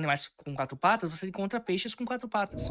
animais com quatro patas, você encontra peixes com quatro patas.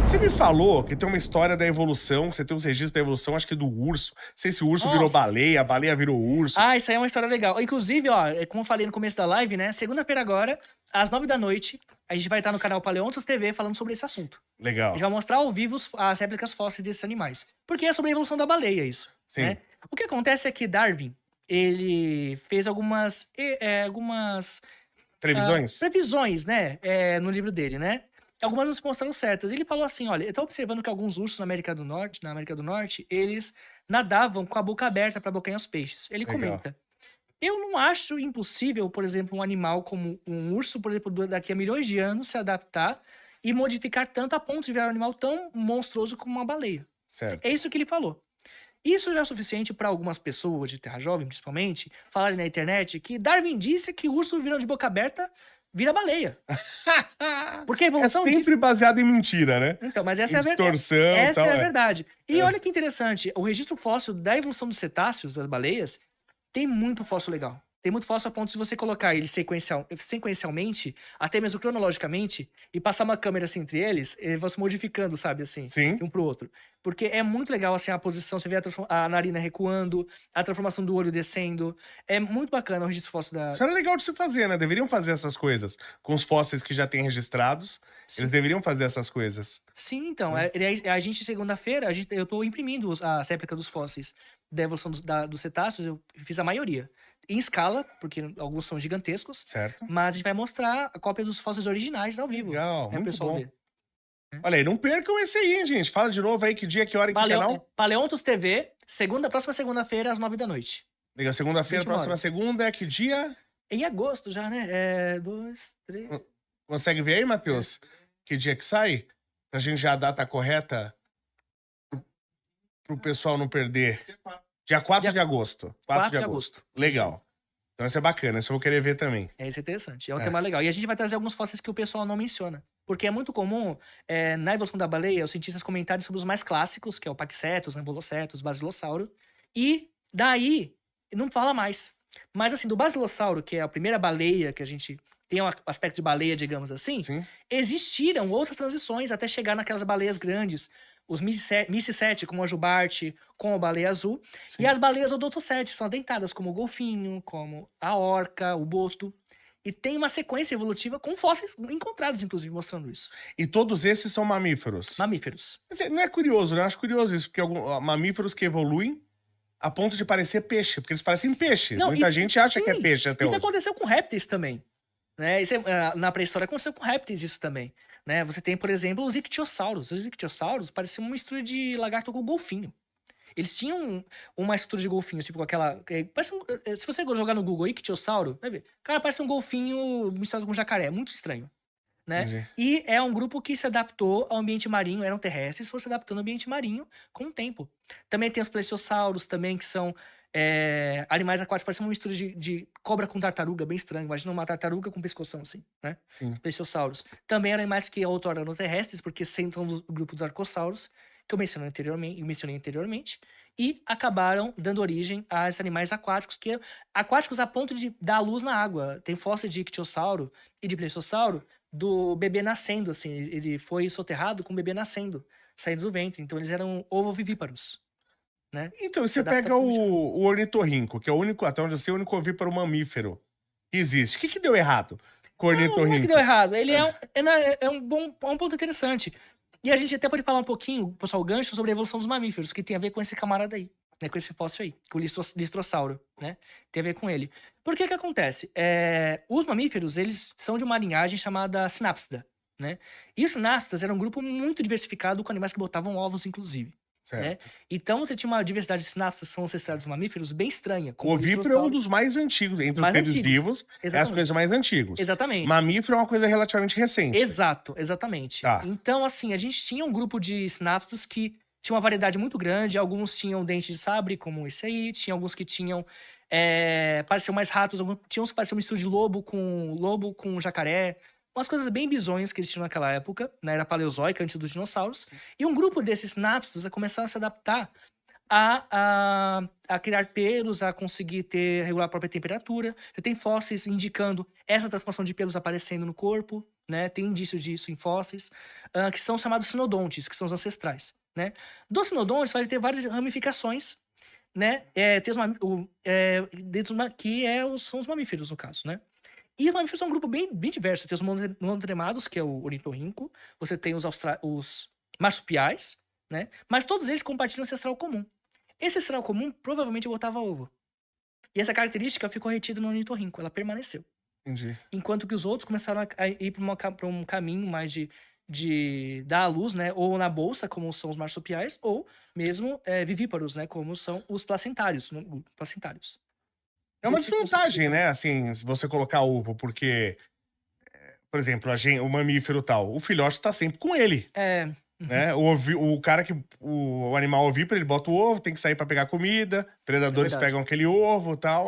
Você me falou que tem uma história da evolução, que você tem uns registros da evolução, acho que do urso. Não sei se o urso virou Nossa. baleia, a baleia virou urso. Ah, isso aí é uma história legal. Inclusive, ó, como eu falei no começo da live, né? Segunda-feira agora, às 9 da noite, a gente vai estar no canal Paleontos TV falando sobre esse assunto. A Legal. gente vai mostrar ao vivo as réplicas fósseis desses animais. Porque é sobre a evolução da baleia isso, Sim. né? O que acontece é que Darwin, ele fez algumas previsões, né? No livro dele, né? Algumas não se mostraram certas. Ele falou assim, olha, eu tô observando que alguns ursos na América do Norte, eles nadavam com a boca aberta para abocanhar os peixes. Ele Legal. comenta: eu não acho impossível, por exemplo, um animal como um urso, por exemplo, daqui a milhões de anos se adaptar e modificar tanto a ponto de virar um animal tão monstruoso como uma baleia. Certo. É isso que ele falou. Isso já é suficiente para algumas pessoas de Terra Jovem, principalmente, falarem na internet que Darwin disse que o urso virando de boca aberta vira baleia. Porque a É evolução disso... sempre baseado em mentira, né? Então, mas essa é a Distorção, essa tal, é a é. verdade. E olha que interessante, o registro fóssil da evolução dos cetáceos, das baleias, tem muito fóssil legal. Tem muito fóssil a ponto de se você colocar ele sequencialmente, até mesmo cronologicamente, e passar uma câmera assim entre eles vão se modificando, sabe, assim, Sim. de um pro outro. Porque é muito legal, assim, a posição, você vê a narina recuando, a transformação do olho descendo. É muito bacana o registro fóssil da... Isso era legal de se fazer, né? Deveriam fazer essas coisas. Com os fósseis que já têm registrados, Sim. eles deveriam fazer essas coisas. Sim, então. A gente, segunda-feira, eu tô imprimindo as réplicas dos fósseis da evolução dos cetáceos, eu fiz a maioria. Em escala, porque alguns são gigantescos, Certo. mas a gente vai mostrar a cópia dos fósseis originais ao vivo. Legal, O muito pessoal bom. ver. Olha aí, não percam esse aí, hein, gente. Fala de novo aí que dia, que hora e que canal. Paleontos TV, próxima segunda-feira, às 9 da noite. Legal, segunda-feira, 21 próxima horas. segunda, que dia? Em agosto já, né? 2, 3... Consegue ver aí, Matheus? Que dia que sai? Pra gente já a data correta pro pessoal não perder. Dia 4 de agosto. 4 de agosto. Legal. Então isso é bacana, isso eu vou querer ver também. Isso é interessante, é um tema legal. E a gente vai trazer alguns fósseis que o pessoal não menciona. Porque é muito comum, na evolução da baleia, os cientistas comentarem sobre os mais clássicos, que é o Paquicetus, Ambulocetus, Basilossauro. E daí, não fala mais. Mas assim, do Basilossauro, que é a primeira baleia que a gente tem um aspecto de baleia, digamos assim, Sim. existiram outras transições até chegar naquelas baleias grandes. Os Mississete, como a jubarte, com a baleia azul. Sim. E as baleias odontocete, são dentadas, como o golfinho, como a orca, o boto. E tem uma sequência evolutiva com fósseis encontrados, inclusive, mostrando isso. E todos esses são mamíferos. Mamíferos. Mas não é curioso, né? Eu acho curioso isso, porque mamíferos que evoluem a ponto de parecer peixe, porque eles parecem peixe. Não, Muita gente acha que é peixe até isso hoje. aconteceu com répteis também. Né? Na pré-história aconteceu com répteis isso também. Né? Você tem, por exemplo, os ictiossauros. Os ictiossauros pareciam uma mistura de lagarto com golfinho. Eles tinham uma estrutura de golfinho, tipo aquela... se você jogar no Google ictiossauro, vai ver. Cara, parece um golfinho misturado com jacaré. Muito estranho. Né? Entendi. E é um grupo que se adaptou ao ambiente marinho, eram terrestres, foram se adaptando ao ambiente marinho com o tempo. Também tem os plesiosauros também, que são animais aquáticos, parecem uma mistura de cobra com tartaruga, bem estranho. Imagina uma tartaruga com pescoção assim, né? Sim. Plesiosauros. Também eram animais que outrora eram terrestres, porque sentam no grupo dos arcossauros, que eu mencionei anteriormente, e acabaram dando origem a esses animais aquáticos, que aquáticos a ponto de dar luz na água. Tem fóssil de ictiossauro e de plesiosauro do bebê nascendo, assim. Ele foi soterrado com o bebê nascendo, saindo do ventre. Então eles eram ovovivíparos, né? Então, você pega o ornitorrinco, que é o único, até onde eu sei, o único ovíparo mamífero que existe. O que deu errado com o ornitorrinco? Não é que deu errado. Ele é um ponto interessante. E a gente até pode falar um pouquinho, pessoal, o gancho sobre a evolução dos mamíferos, que tem a ver com esse camarada aí, né? Com esse fóssil aí, com o listrossauro, né? Tem a ver com ele. Por que acontece? Os mamíferos, eles são de uma linhagem chamada Synapsida, né? E os Synapsidas eram um grupo muito diversificado com animais que botavam ovos, inclusive. Né? Então você tinha uma diversidade de sinapses que são ancestrais dos mamíferos bem estranha. O ovíparo é um dos mais antigos, entre os seres vivos, é as coisas mais antigas. Exatamente. Mamífero é uma coisa relativamente recente. Exato, exatamente. Tá. Então, assim, a gente tinha um grupo de sinápsidos que tinha uma variedade muito grande, alguns tinham dente de sabre, como esse aí, tinha alguns que tinham, pareciam mais ratos, tinha uns que pareciam uma mistura de lobo com jacaré, umas coisas bem bizonhas que existiam naquela época, na era paleozoica, antes dos dinossauros. E um grupo desses sinápsidos começaram a se adaptar a criar pelos, a conseguir regular a própria temperatura. Você tem fósseis indicando essa transformação de pelos aparecendo no corpo, né? Tem indícios disso em fósseis, que são chamados sinodontes, que são os ancestrais, né? Dos sinodontes vai ter várias ramificações, né? Tem são os mamíferos, no caso, né? E os mamíferos são um grupo bem diverso. Tem os monotremados, que é o ornitorrinco. Você tem os marsupiais, né? Mas todos eles compartilham um ancestral comum. Esse ancestral comum provavelmente botava ovo. E essa característica ficou retida no ornitorrinco. Ela permaneceu. Entendi. Enquanto que os outros começaram a ir para um caminho mais de dar à luz, né? Ou na bolsa, como são os marsupiais, ou mesmo vivíparos, né? Como são os placentários. Placentários. É uma desvantagem, né? Assim, se você colocar ovo, porque, por exemplo, o mamífero tal, o filhote tá sempre com ele. Né? O cara o animal ovíparo, ele bota o ovo, tem que sair pra pegar comida, predadores pegam aquele ovo e tal.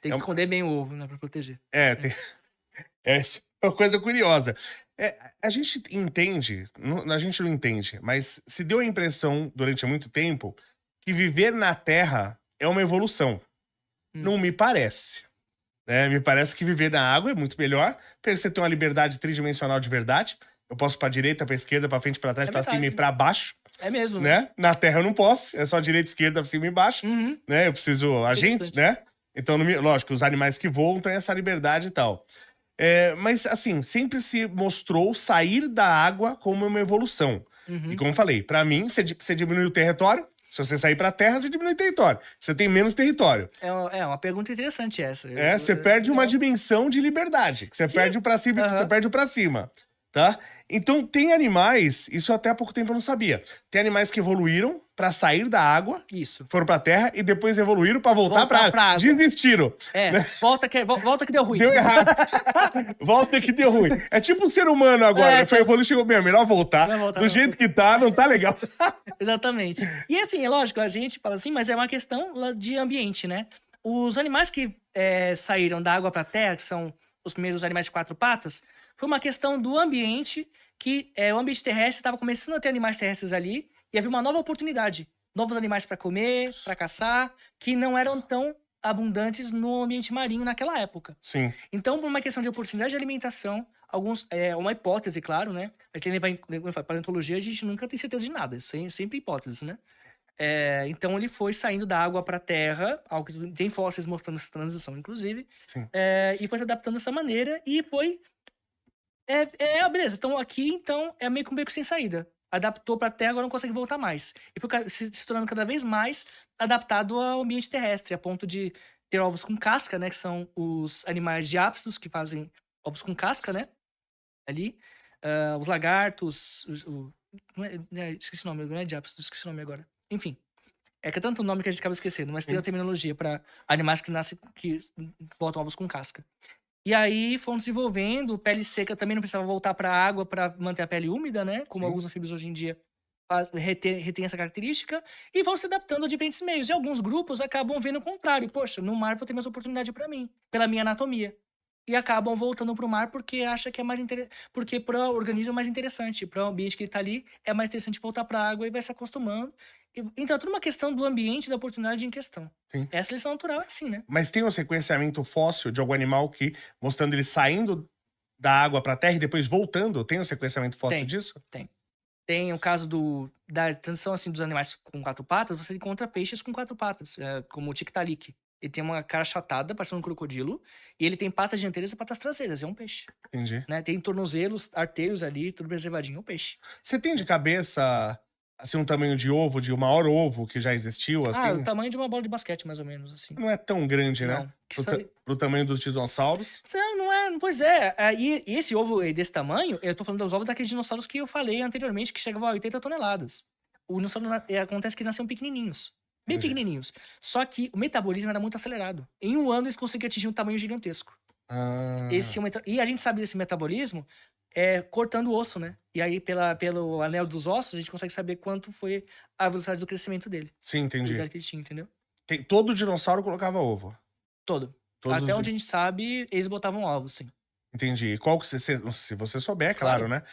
Tem que esconder bem o ovo, né? Pra proteger. É uma coisa curiosa. A gente entende, a gente não entende, mas se deu a impressão durante muito tempo que viver na Terra é uma evolução. Não me parece. Né? Me parece que viver na água é muito melhor, porque você tem uma liberdade tridimensional de verdade. Eu posso pra direita, pra esquerda, pra frente, pra trás, pra cima e pra baixo. É mesmo. Né? Na Terra eu não posso, é só direita, esquerda, pra cima e embaixo. Né? Eu preciso a gente, né? Então, lógico, os animais que voam têm essa liberdade e tal. Mas, assim, sempre se mostrou sair da água como uma evolução. E como eu falei, pra mim, você diminui o território. Se você sair pra terra, você diminui o território. Você tem menos território. É uma pergunta interessante essa. Você perde uma dimensão de liberdade. Você perde o pra cima e você perde o pra cima. Tá? Então, tem animais, isso até há pouco tempo eu não sabia. Tem animais que evoluíram pra sair da água, foram pra terra e depois evoluíram pra voltar pra água. Desistiram. Né? volta que deu ruim. Deu errado. Volta que deu ruim. É tipo um ser humano agora. Foi evoluir, chegou bem, melhor voltar. Do jeito que tá, não tá legal. Exatamente. E assim, é lógico, a gente fala assim, mas é uma questão de ambiente, né? Os animais que saíram da água pra terra, que são os primeiros animais de 4 patas, foi uma questão do ambiente, que o ambiente terrestre estava começando a ter animais terrestres ali, e havia uma nova oportunidade. Novos animais para comer, para caçar, que não eram tão abundantes no ambiente marinho naquela época. Sim. Então, por uma questão de oportunidade de alimentação, uma hipótese, claro, né? A gente leva em paleontologia, a gente nunca tem certeza de nada, sempre hipóteses, né? Então ele foi saindo da água para a terra, algo que tem fósseis mostrando essa transição, inclusive, e foi se adaptando dessa maneira, e foi... beleza. Então aqui, é meio que um beco sem saída. Adaptou pra terra, agora não consegue voltar mais. E foi se tornando cada vez mais adaptado ao ambiente terrestre, a ponto de ter ovos com casca, né? Que são os animais diápsidos que fazem ovos com casca, né? Ali. Os lagartos. Esqueci o nome, não é diápsido, esqueci o nome agora. Enfim. Que é tanto nome que a gente acaba esquecendo, mas tem a terminologia pra animais que botam ovos com casca. E aí foram desenvolvendo, pele seca também não precisava voltar para a água para manter a pele úmida, né? Como alguns anfíbios hoje em dia retém essa característica, e vão se adaptando a diferentes meios. E alguns grupos acabam vendo o contrário. Poxa, no mar vou ter mais oportunidade para mim, pela minha anatomia. E acabam voltando para o mar porque acha que é mais interessante. Porque para o organismo é mais interessante. Para o ambiente que ele está ali, é mais interessante voltar para a água e vai se acostumando. Então, é tudo uma questão do ambiente e da oportunidade em questão. Sim. Essa seleção natural é assim, né? Mas tem um sequenciamento fóssil de algum animal que, mostrando ele saindo da água para a terra e depois voltando, tem um sequenciamento fóssil disso? Tem o caso da transição assim, dos animais com 4 patas, você encontra peixes com 4 patas, como o Tiktaalik. Ele tem uma cara achatada, parecendo um crocodilo, e ele tem patas dianteiras e patas traseiras, é um peixe. Entendi. Né? Tem tornozelos, arteios ali, tudo preservadinho, é um peixe. Você tem de cabeça... assim, um tamanho de ovo, de o maior ovo que já existiu, assim? O tamanho de uma bola de basquete, mais ou menos, assim. Não é tão grande, né? Pro tamanho dos dinossauros. Não é, pois é. E esse ovo desse tamanho, eu tô falando dos ovos daqueles dinossauros que eu falei anteriormente, que chegavam a 80 toneladas. O dinossauro, acontece que eles nasceram pequenininhos. Bem pequenininhos. Só que o metabolismo era muito acelerado. Em um ano, eles conseguiam atingir um tamanho gigantesco. E a gente sabe desse metabolismo cortando o osso, né? E aí, pelo anel dos ossos, a gente consegue saber quanto foi a velocidade do crescimento dele. Sim, entendi. A que ele tinha, entendeu? Todo dinossauro colocava ovo? Todo. Até onde a gente sabe, eles botavam ovos, sim. Entendi. E qual que se você souber, claro, né?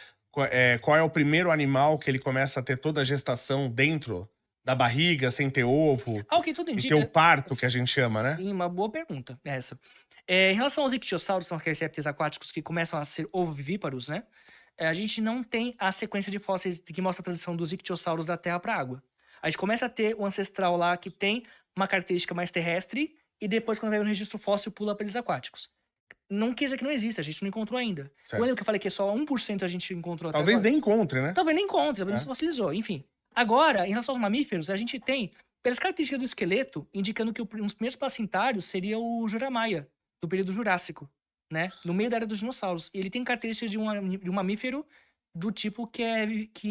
Qual é o primeiro animal que ele começa a ter toda a gestação dentro da barriga, sem ter ovo, Ao que tudo e ter indica. o parto, que a gente chama, né? Sim, uma boa pergunta essa. Em relação aos ictiossauros, são aqueles répteis aquáticos que começam a ser ovovivíparos, né? A gente não tem a sequência de fósseis que mostra a transição dos ictiossauros da terra para a água. A gente começa a ter o ancestral lá que tem uma característica mais terrestre e depois, quando vai no registro fóssil, pula para eles aquáticos. Não quer dizer que não existe, a gente não encontrou ainda. Certo. Lembra que eu falei que só 1% a gente encontrou até Talvez agora? nem encontre, né? Talvez nem encontre, talvez não É. se fossilizou, enfim. Agora, em relação aos mamíferos, a gente tem, pelas características do esqueleto, indicando que um dos primeiros placentários seria o Juramaia, do período Jurássico, né? No meio da era dos dinossauros. E ele tem características de um mamífero do tipo que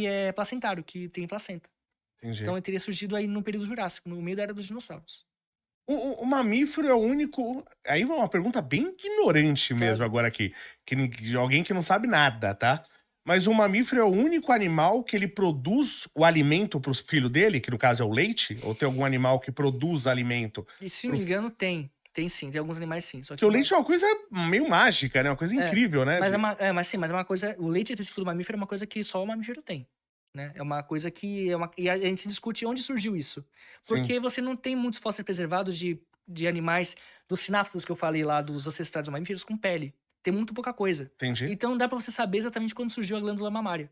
é placentário, que tem placenta. Entendi. Então ele teria surgido aí no período Jurássico, no meio da era dos dinossauros. O mamífero é o único. Aí vai uma pergunta bem ignorante mesmo Claro. agora aqui. De alguém que não sabe nada, tá? Mas o mamífero é o único animal que ele produz o alimento pro filho dele, que no caso é o leite? Ou tem algum animal que produz alimento? E se não me engano, tem. Tem sim, tem alguns animais sim. Só que Porque o leite é uma coisa meio mágica, né? Uma coisa incrível, né? mas é uma coisa. O leite específico do mamífero é uma coisa que só o mamífero tem. Né? É uma coisa que. E a gente se discute onde surgiu isso. Sim, Porque você não tem muitos fósseis preservados de animais, dos sinápsidos que eu falei lá, dos ancestrais dos mamíferos com pele. Tem muito pouca coisa. entendi. Então não dá pra você saber exatamente quando surgiu a glândula mamária.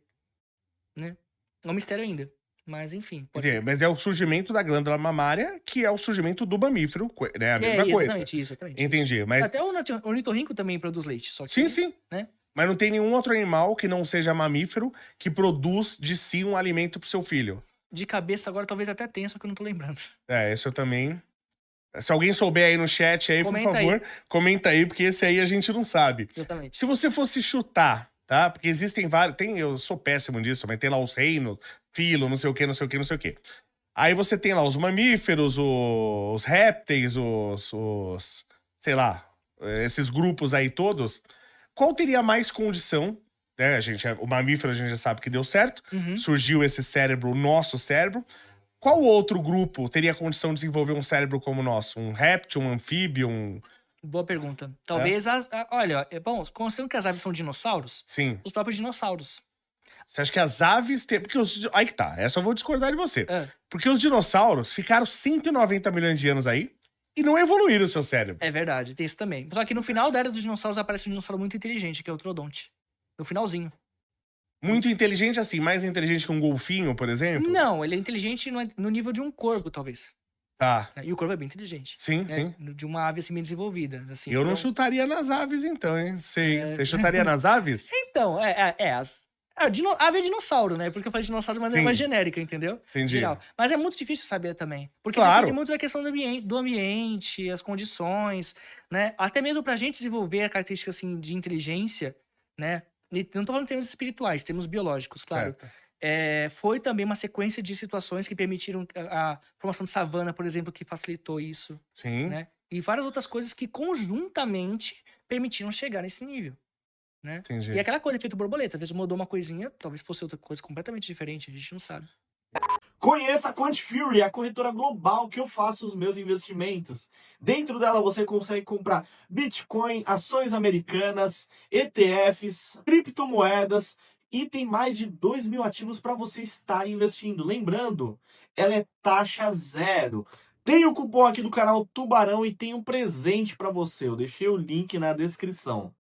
Né? É um mistério ainda. Mas enfim. Pode Entendi. ser. Mas é o surgimento da glândula mamária, que é o surgimento do mamífero, né? A mesma coisa. Exatamente, isso, exatamente. Entendi. Mas Até o ornitorrinco também produz leite, só que. sim, sim. Né? Mas não tem nenhum outro animal que não seja mamífero que produz de si um alimento pro seu filho. De cabeça agora talvez até tenha, só que eu não tô lembrando. É, esse eu também. Se alguém souber aí no chat aí, Comenta por aí. favor, comenta aí, porque esse aí a gente não sabe. Exatamente. Se você fosse chutar, tá? Porque existem vários. Eu sou péssimo nisso, mas tem lá os reinos, filo, não sei o que, não sei o que, não sei o que. Aí você tem lá os mamíferos, os répteis, sei lá, esses grupos aí todos. Qual teria mais condição? Né? O mamífero a gente já sabe que deu certo. Uhum. Surgiu esse cérebro, o nosso cérebro. Qual outro grupo teria condição de desenvolver um cérebro como o nosso? Um réptil, um anfíbio, Boa pergunta. Talvez olha, bom, considerando que as aves são dinossauros, Sim. os próprios dinossauros. Você acha que as aves... Porque aí que tá, essa eu vou discordar de você. É. Porque os dinossauros ficaram 190 milhões de anos aí e não evoluíram o seu cérebro. É verdade, tem isso também. Só que no final da era dos dinossauros aparece um dinossauro muito inteligente, que é o Troodonte. No finalzinho. Muito inteligente assim, mais inteligente que um golfinho, por exemplo? Não, ele é inteligente no nível de um corvo, talvez. Tá. E o corvo é bem inteligente. Sim, né? sim. De uma ave assim bem desenvolvida. Assim, Eu não então... chutaria nas aves então, hein? Você chutaria nas aves? Então, ave é dinossauro, né? Porque eu falei dinossauro de maneira Sim. mais genérica, entendeu? Entendi. Geral. Mas é muito difícil saber também. Porque Claro. depende muito da questão do ambiente, as condições, né? Até mesmo pra gente desenvolver a característica assim, de inteligência, né? E não tô falando em termos espirituais, termos biológicos, claro. Certo. Foi também uma sequência de situações que permitiram a formação de savana, por exemplo, que facilitou isso, Sim. né? E várias outras coisas que conjuntamente permitiram chegar nesse nível. Né? Entendi. E aquela coisa, efeito borboleta, às vezes mudou uma coisinha, talvez fosse outra coisa completamente diferente, a gente não sabe. Conheça a Quant Fury, a corretora global que eu faço os meus investimentos. Dentro dela você consegue comprar Bitcoin, ações americanas, ETFs, criptomoedas e tem mais de 2.000 ativos para você estar investindo. Lembrando, ela é taxa zero. Tem o cupom aqui do canal Tubarão e tem um presente para você. Eu deixei o link na descrição.